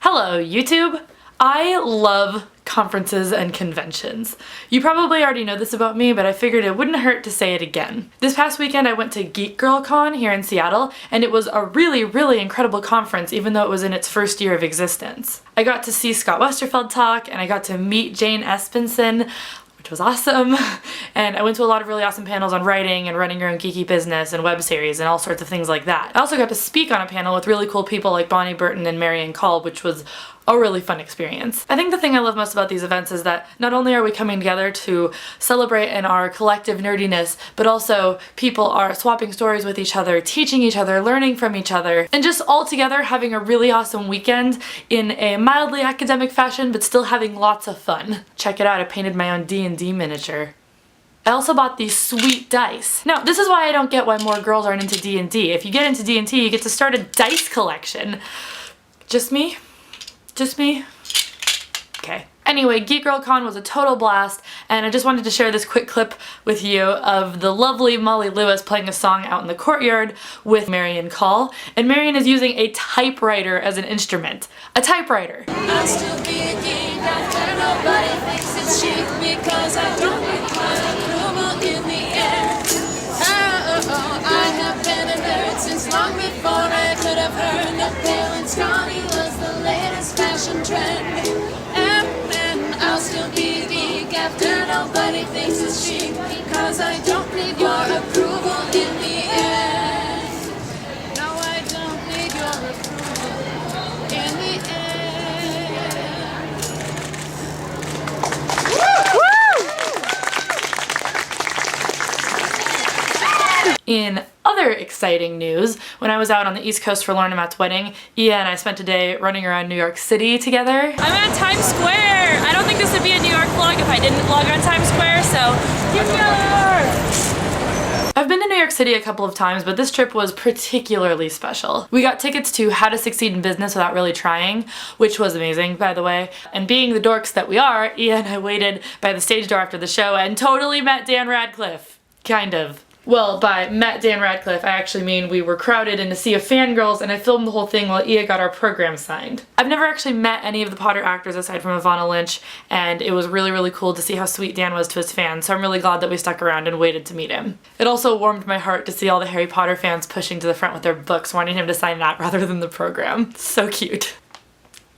Hello, YouTube! I love conferences and conventions. You probably already know this about me, but I figured it wouldn't hurt to say it again. This past weekend I went to Geek Con here in Seattle, and it was a really incredible conference even though it was in its first year of existence. I got to see Scott Westerfeld talk, and I got to meet Jane Espenson, which was awesome, and I went to a lot of really awesome panels on writing and running your own geeky business and web series and all sorts of things like that. I also got to speak on a panel with really cool people like Bonnie Burton and Marian Call, which was a really fun experience. I think the thing I love most about these events is that not only are we coming together to celebrate in our collective nerdiness, but also people are swapping stories with each other, teaching each other, learning from each other, and just all together having a really awesome weekend in a mildly academic fashion, but still having lots of fun. Check it out, I painted my own D&D miniature. I also bought these sweet dice. Now, this is why I don't get why more girls aren't into D&D. If you get into D&D, you get to start a dice collection. Just me? Just me? Okay. Anyway, Geek Con was a total blast, and I just wanted to share this quick clip with you of the lovely Molly Lewis playing a song out in the courtyard with Marian Call, and Marian is using a typewriter as an instrument. A typewriter. I'll still be a geek after nobody thinks it's chic because I don't need my approval in the end. I have been a nerd since long before I could have heard that pale and scrawny was the latest fashion trend. And I'll still be a geek after nobody thinks it's chic because I don't need your approval in the end. No, I don't need your approval in the end. In other exciting news, when I was out on the East Coast for Lorna Matt's wedding, Ia and I spent a day running around New York City together. I'm at Times Square! I don't think this would be a New York vlog if I didn't vlog on Times Square, so New York! I've been to New York City a couple of times, but this trip was particularly special. We got tickets to How to Succeed in Business Without Really Trying, which was amazing, by the way. And being the dorks that we are, Ia and I waited by the stage door after the show and totally met Dan Radcliffe. Kind of. Well, by met Dan Radcliffe, I actually mean we were crowded in a sea of fangirls, and I filmed the whole thing while Ia got our program signed. I've never actually met any of the Potter actors aside from Ivana Lynch, and it was really cool to see how sweet Dan was to his fans, so I'm really glad that we stuck around and waited to meet him. It also warmed my heart to see all the Harry Potter fans pushing to the front with their books, wanting him to sign that rather than the program. So cute.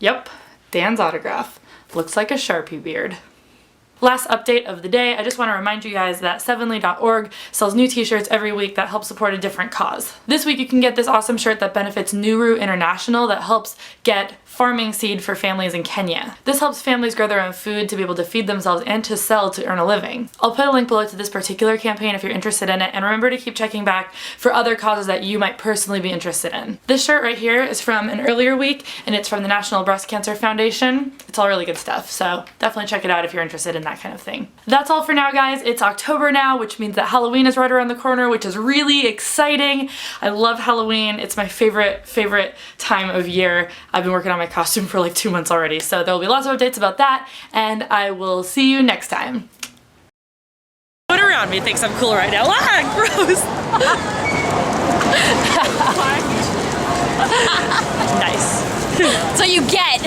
Yep, Dan's autograph. Looks like a Sharpie beard. Last update of the day, I just want to remind you guys that 7ly.org sells new t-shirts every week that help support a different cause. This week you can get this awesome shirt that benefits Nuru International that helps get farming seed for families in Kenya. This helps families grow their own food to be able to feed themselves and to sell to earn a living. I'll put a link below to this particular campaign if you're interested in it, and remember to keep checking back for other causes that you might personally be interested in. This shirt right here is from an earlier week, and it's from the National Breast Cancer Foundation. It's all really good stuff, so definitely check it out if you're interested in that kind of thing. That's all for now, guys. It's October now, which means that Halloween is right around the corner, which is really exciting. I love Halloween. It's my favorite time of year. I've been working on my costume for like 2 months already, so there'll be lots of updates about that, and I will see you next time. Everyone around me thinks I'm cool right now. Ah, gross! Nice. So you get.